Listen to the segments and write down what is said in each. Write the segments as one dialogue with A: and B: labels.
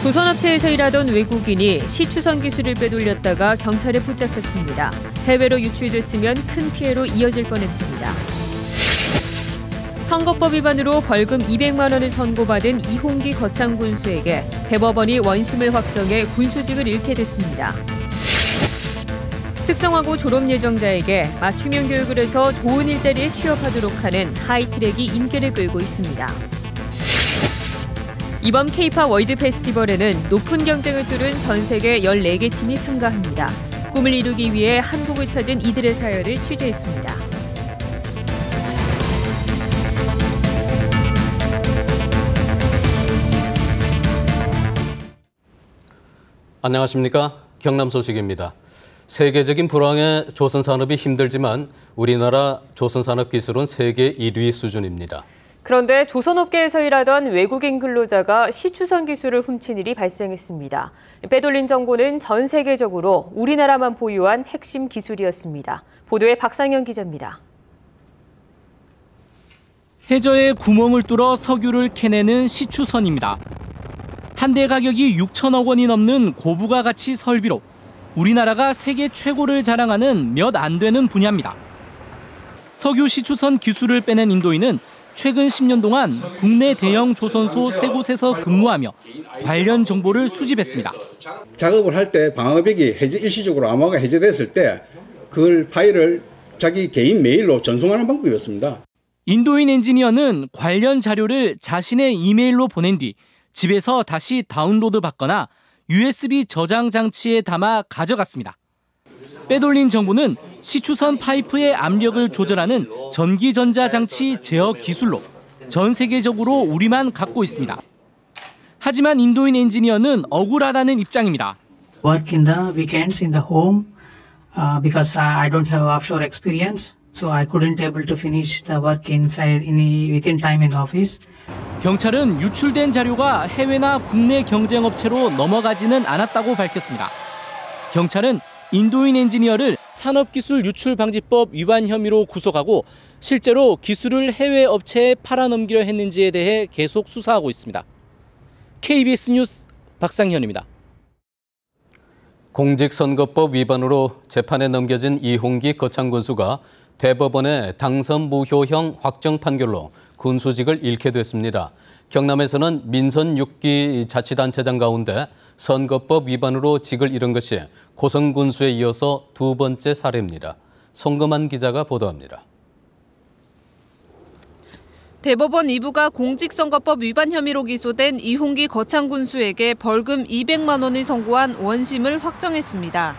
A: 조선업체에서 일하던 외국인이 시추선 기술을 빼돌렸다가 경찰에 붙잡혔습니다. 해외로 유출됐으면 큰 피해로 이어질 뻔했습니다. 선거법 위반으로 벌금 200만 원을 선고받은 이홍기 거창 군수에게 대법원이 원심을 확정해 군수직을 잃게 됐습니다. 특성화고 졸업 예정자에게 맞춤형 교육을 해서 좋은 일자리에 취업하도록 하는 하이트랙이 인기를 끌고 있습니다. 이번 K-팝 월드 페스티벌에는 높은 경쟁을 뚫은 전 세계 14개 팀이 참가합니다. 꿈을 이루기 위해 한국을 찾은 이들의 사연을 취재했습니다.
B: 안녕하십니까? 경남 소식입니다. 세계적인 불황에 조선산업이 힘들지만 우리나라 조선산업기술은 세계 1위 수준입니다.
A: 그런데 조선업계에서 일하던 외국인 근로자가 시추선 기술을 훔친 일이 발생했습니다. 빼돌린 정보는 전 세계적으로 우리나라만 보유한 핵심 기술이었습니다. 보도에 박상현 기자입니다.
C: 해저에 구멍을 뚫어 석유를 캐내는 시추선입니다. 한 대 가격이 6천억 원이 넘는 고부가 가치 설비로 우리나라가 세계 최고를 자랑하는 몇 안 되는 분야입니다. 석유 시추선 기술을 빼낸 인도인은 최근 10년 동안 국내 대형 조선소 3곳에서 근무하며 관련 정보를 수집했습니다.
D: 작업을 할 때 방화벽이 일시적으로 암호가 해제됐을 때 그 파일을 자기 개인 메일로 전송하는 방법이었습니다.
C: 인도인 엔지니어는 관련 자료를 자신의 이메일로 보낸 뒤 집에서 다시 다운로드 받거나 USB 저장 장치에 담아 가져갔습니다. 빼돌린 정보는 시추선 파이프의 압력을 조절하는 전기전자 장치 제어 기술로 전 세계적으로 우리만 갖고 있습니다. 하지만 인도인 엔지니어는 억울하다는 입장입니다.
E: Work in the weekends in the home because I don't have offshore experience, so I couldn't able to finish the work inside within time in office.
C: 경찰은 유출된 자료가 해외나 국내 경쟁업체로 넘어가지는 않았다고 밝혔습니다. 경찰은 인도인 엔지니어를 산업기술유출방지법 위반 혐의로 구속하고 실제로 기술을 해외 업체에 팔아넘기려 했는지에 대해 계속 수사하고 있습니다. KBS 뉴스 박상현입니다.
B: 공직선거법 위반으로 재판에 넘겨진 이홍기 거창 군수가 대법원의 당선 무효형 확정 판결로 군수직을 잃게 됐습니다. 경남에서는 민선 6기 자치단체장 가운데 선거법 위반으로 직을 잃은 것이 고성 군수에 이어서 두 번째 사례입니다. 송금한 기자가 보도합니다.
A: 대법원 2부가 공직선거법 위반 혐의로 기소된 이홍기 거창 군수에게 벌금 200만 원을 선고한 원심을 확정했습니다.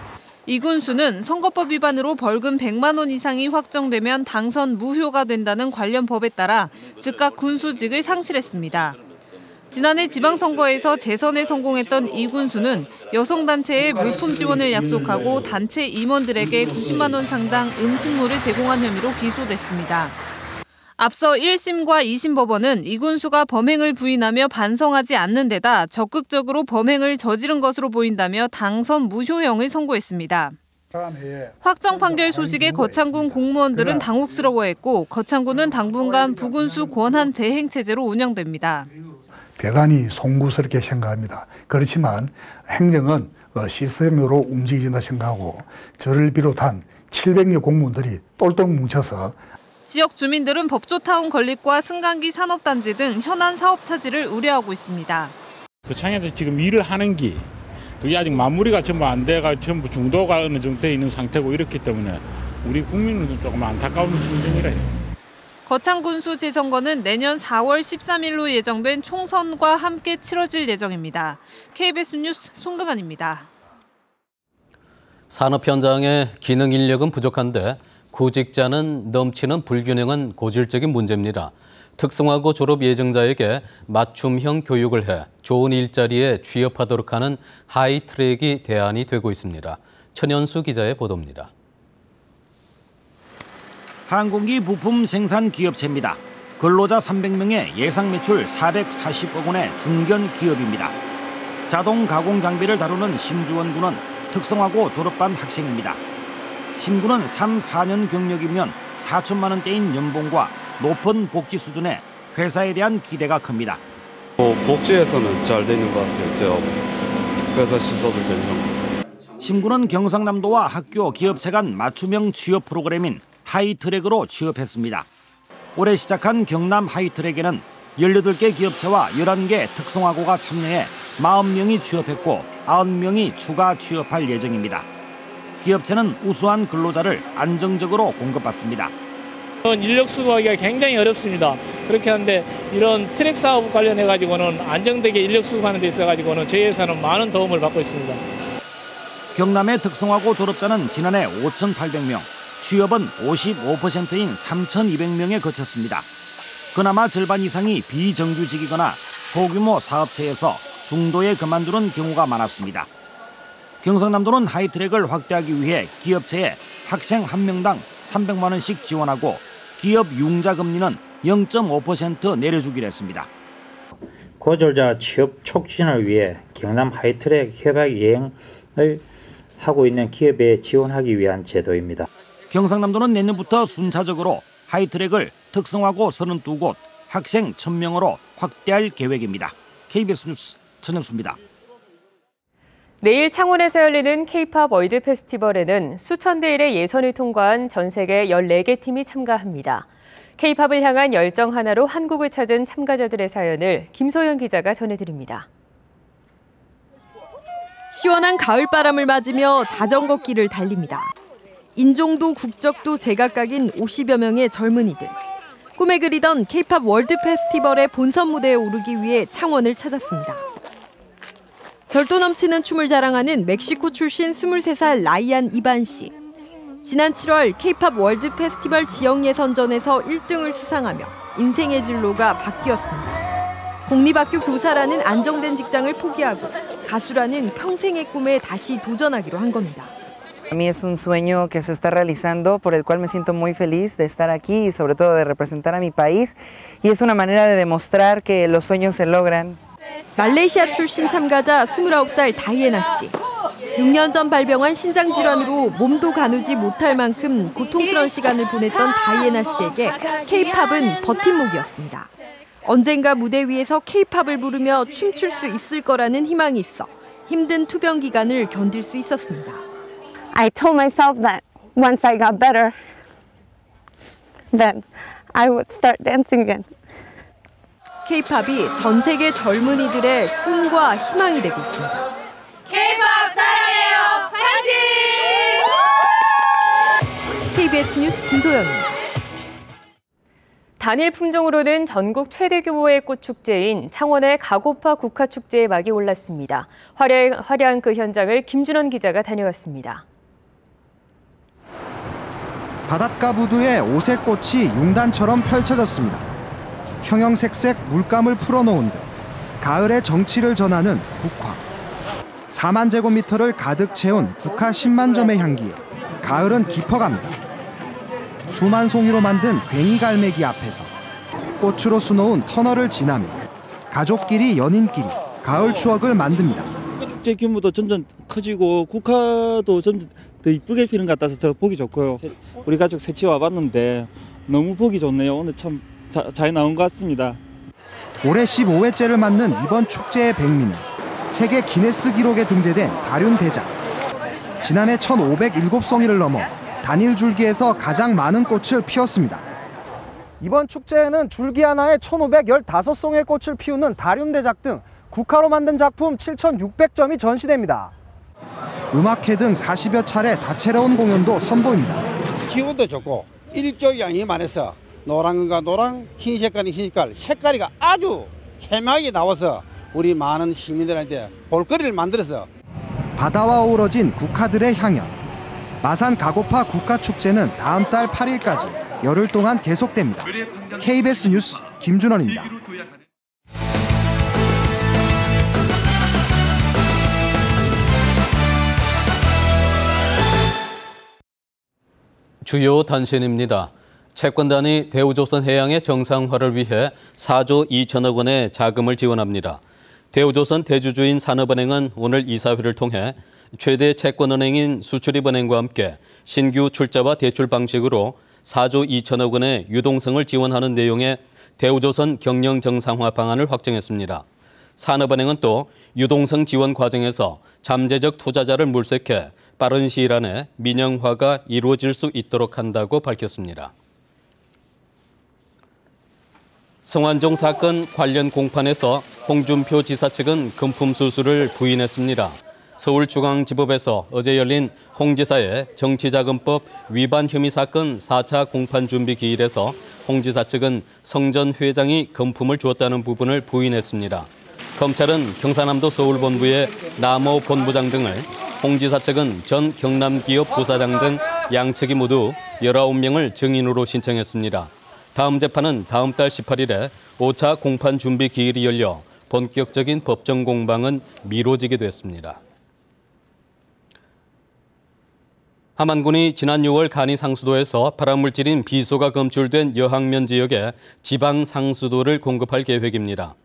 A: 이 군수는 선거법 위반으로 벌금 100만 원 이상이 확정되면 당선 무효가 된다는 관련 법에 따라 즉각 군수직을 상실했습니다. 지난해 지방선거에서 재선에 성공했던 이 군수는 여성단체에 물품 지원을 약속하고 단체 임원들에게 90만 원 상당 음식물을 제공한 혐의로 기소됐습니다. 앞서 1심과 2심 법원은 이 군수가 범행을 부인하며 반성하지 않는 데다 적극적으로 범행을 저지른 것으로 보인다며 당선 무효형을 선고했습니다. 확정 판결 소식에 거창군 공무원들은 당혹스러워했고 거창군은 당분간 부군수 권한 대행 체제로 운영됩니다.
F: 대단히 송구스럽게 생각합니다. 그렇지만 행정은 시스템으로 움직이진다 생각하고 저를 비롯한 700여 공무원들이 똘똘 뭉쳐서
A: 지역 주민들은 법조타운 건립과 승강기 산업단지 등 현안 사업 차질을 우려하고 있습니다.
G: 거창에서 지금 일을 하는 게 그게 아직 마무리가 전부 안 돼가 전부 중도가 어느 정도 돼 있는 상태고 이렇기 때문에 우리 국민은 조금 안타까운 심정이래요.
A: 거창 군수 재선거는 내년 4월 13일로 예정된 총선과 함께 치러질 예정입니다. KBS 뉴스 송금환입니다.
B: 산업 현장에 기능 인력은 부족한데 구직자는 넘치는 불균형은 고질적인 문제입니다. 특성화고 졸업 예정자에게 맞춤형 교육을 해 좋은 일자리에 취업하도록 하는 하이트랙이 대안이 되고 있습니다. 천연수 기자의 보도입니다.
H: 항공기 부품 생산 기업체입니다. 근로자 300명에 예상 매출 440억 원의 중견 기업입니다. 자동 가공 장비를 다루는 심주원 군은 특성화고 졸업반 학생입니다. 심 군은 3, 4년 경력이면 4천만 원대인 연봉과 높은 복지 수준에 회사에 대한 기대가 큽니다.
I: 복지에서는 잘 되는 것 같아요. 저 회사 시설도 괜찮고.
H: 심군은 경상남도와 학교, 기업체 간 맞춤형 취업 프로그램인 하이트랙으로 취업했습니다. 올해 시작한 경남 하이트랙에는 18개 기업체와 11개 특성화고가 참여해 40명이 취업했고 90명이 추가 취업할 예정입니다. 기업체는 우수한 근로자를 안정적으로 공급받습니다.
J: 인력 수급하기가 굉장히 어렵습니다. 그렇게 하는데 이런 트랙 사업 관련해 가지고는 안정되게 인력 수급하는 데 있어 가지고는 저희 회사는 많은 도움을 받고 있습니다.
H: 경남의 특성화고 졸업자는 지난해 5,800명, 취업은 55%인 3,200명에 그쳤습니다. 그나마 절반 이상이 비정규직이거나 소규모 사업체에서 중도에 그만두는 경우가 많았습니다. 경상남도는 하이트랙을 확대하기 위해 기업체에 학생 1명당 300만 원씩 지원하고 기업 융자 금리는 0.5% 내려주기로 했습니다.
K: 고졸자 취업 촉진을 위해 경남 하이트랙 협약 이행을 하고 있는 기업에 지원하기 위한 제도입니다.
H: 경상남도는 내년부터 순차적으로 하이트랙을 특성화고 32곳, 학생 1,000명으로 확대할 계획입니다. KBS 뉴스 전영수입니다.
L: 내일 창원에서 열리는 K-팝 월드 페스티벌에는 수천 대 1의 예선을 통과한 전 세계 14개 팀이 참가합니다. K-팝을 향한 열정 하나로 한국을 찾은 참가자들의 사연을 김소연 기자가 전해드립니다.
M: 시원한 가을바람을 맞으며 자전거 길을 달립니다. 인종도 국적도 제각각인 50여 명의 젊은이들. 꿈에 그리던 K-팝 월드 페스티벌의 본선 무대에 오르기 위해 창원을 찾았습니다. 절도 넘치는 춤을 자랑하는 멕시코 출신 23살 라이안 이반 씨. 지난 7월 K-팝 월드 페스티벌 지역 예선전에서 1등을 수상하며 인생의 진로가 바뀌었습니다. 공립학교 교사라는 안정된 직장을 포기하고 가수라는 평생의 꿈에 다시 도전하기로 한 겁니다.
N: A mí es un sueño que se está realizando, por el cual me siento muy feliz de estar aquí y sobre todo de representar a mi país. Y es una manera de demostrar que los sueños se logran.
M: 말레이시아 출신 참가자 29살 다이애나 씨. 6년 전 발병한 신장 질환으로 몸도 가누지 못할 만큼 고통스러운 시간을 보냈던 다이애나 씨에게 K-팝은 버팀목이었습니다. 언젠가 무대 위에서 K-팝을 부르며 춤출 수 있을 거라는 희망이 있어 힘든 투병 기간을 견딜 수 있었습니다.
O: I told myself that once I got better, then I would start dancing again.
M: K-팝이 전 세계 젊은이들의 꿈과 희망이 되고 있습니다.
P: K-팝 사랑해요! 파이팅!
M: KBS 뉴스 김소연입니다.
L: 단일 품종으로는 전국 최대 규모의 꽃축제인 창원의 가고파 국화축제에 막이 올랐습니다. 화려한 그 현장을 김준원 기자가 다녀왔습니다.
Q: 바닷가 부두에 오색꽃이 융단처럼 펼쳐졌습니다. 형형색색 물감을 풀어놓은 듯 가을의 정취를 전하는 국화. 4만 제곱미터를 가득 채운 국화 10만 점의 향기에 가을은 깊어갑니다. 수만 송이로 만든 괭이갈매기 앞에서 꽃으로 수놓은 터널을 지나며 가족끼리 연인끼리 가을 추억을 만듭니다.
R: 축제 규모도 점점 커지고 국화도 점점 더 이쁘게 피는 것 같아서 저 보기 좋고요. 우리 가족 셋이 와봤는데 너무 보기 좋네요. 오늘 참 잘 나온 것 같습니다.
Q: 올해 15회째를 맞는 이번 축제의 백미는 세계 기네스 기록에 등재된 다륜대장. 지난해 1,507송이를 넘어 단일 줄기에서 가장 많은 꽃을 피웠습니다.
S: 이번 축제에는 줄기 하나에 1,515송의 꽃을 피우는 다륜대작 등 국화로 만든 작품 7,600점이 전시됩니다.
Q: 음악회 등 40여 차례 다채로운 공연도 선보입니다.
T: 기온도 좋고 일조량이 많아서 노란과 노란, 흰 색깔이 흰 색깔, 색깔이 아주 희미하게 나와서 우리 많은 시민들한테 볼거리를 만들어서
Q: 바다와 어우러진 국화들의 향연. 마산 가고파 국화축제는 다음 달 8일까지 열흘 동안 계속됩니다. KBS 뉴스 김준원입니다.
B: 주요 단신입니다. 채권단이 대우조선해양의 정상화를 위해 4조 2천억 원의 자금을 지원합니다. 대우조선 대주주인 산업은행은 오늘 이사회를 통해 최대 채권은행인 수출입은행과 함께 신규 출자와 대출 방식으로 4조 2천억 원의 유동성을 지원하는 내용의 대우조선 경영 정상화 방안을 확정했습니다. 산업은행은 또 유동성 지원 과정에서 잠재적 투자자를 물색해 빠른 시일 안에 민영화가 이루어질 수 있도록 한다고 밝혔습니다. 성완종 사건 관련 공판에서 홍준표 지사 측은 금품 수수를 부인했습니다. 서울중앙지법에서 어제 열린 홍 지사의 정치자금법 위반 혐의 사건 4차 공판 준비 기일에서 홍 지사 측은 성전 회장이 금품을 주었다는 부분을 부인했습니다. 검찰은 경상남도 서울본부의 남호 본부장 등을, 홍 지사 측은 전 경남기업 부사장 등 양측이 모두 19명을 증인으로 신청했습니다. 다음 재판은 다음 달 18일에 5차 공판 준비 기일이 열려 본격적인 법정 공방은 미뤄지게 됐습니다. 함안군이 지난 6월 간이상수도에서 발암물질인 비소가 검출된 여항면 지역에 지방상수도를 공급할 계획입니다.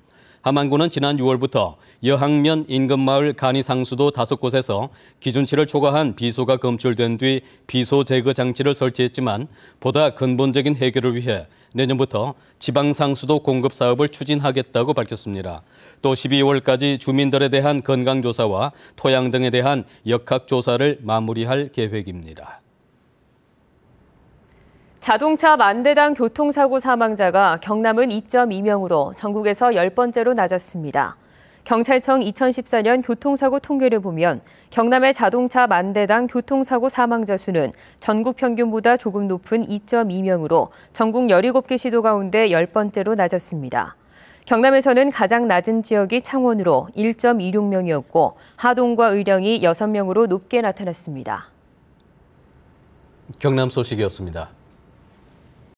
B: 함안군은 지난 6월부터 여항면 인근 마을 간이상수도 5곳에서 기준치를 초과한 비소가 검출된 뒤 비소 제거 장치를 설치했지만 보다 근본적인 해결을 위해 내년부터 지방상수도 공급 사업을 추진하겠다고 밝혔습니다. 또 12월까지 주민들에 대한 건강조사와 토양 등에 대한 역학조사를 마무리할 계획입니다.
L: 자동차 만대당 교통사고 사망자가 경남은 2.2명으로 전국에서 10번째로 낮았습니다. 경찰청 2014년 교통사고 통계를 보면 경남의 자동차 만대당 교통사고 사망자 수는 전국 평균보다 조금 높은 2.2명으로 전국 17개 시도 가운데 10번째로 낮았습니다. 경남에서는 가장 낮은 지역이 창원으로 1.26명이었고 하동과 의령이 6명으로 높게 나타났습니다.
B: 경남 소식이었습니다.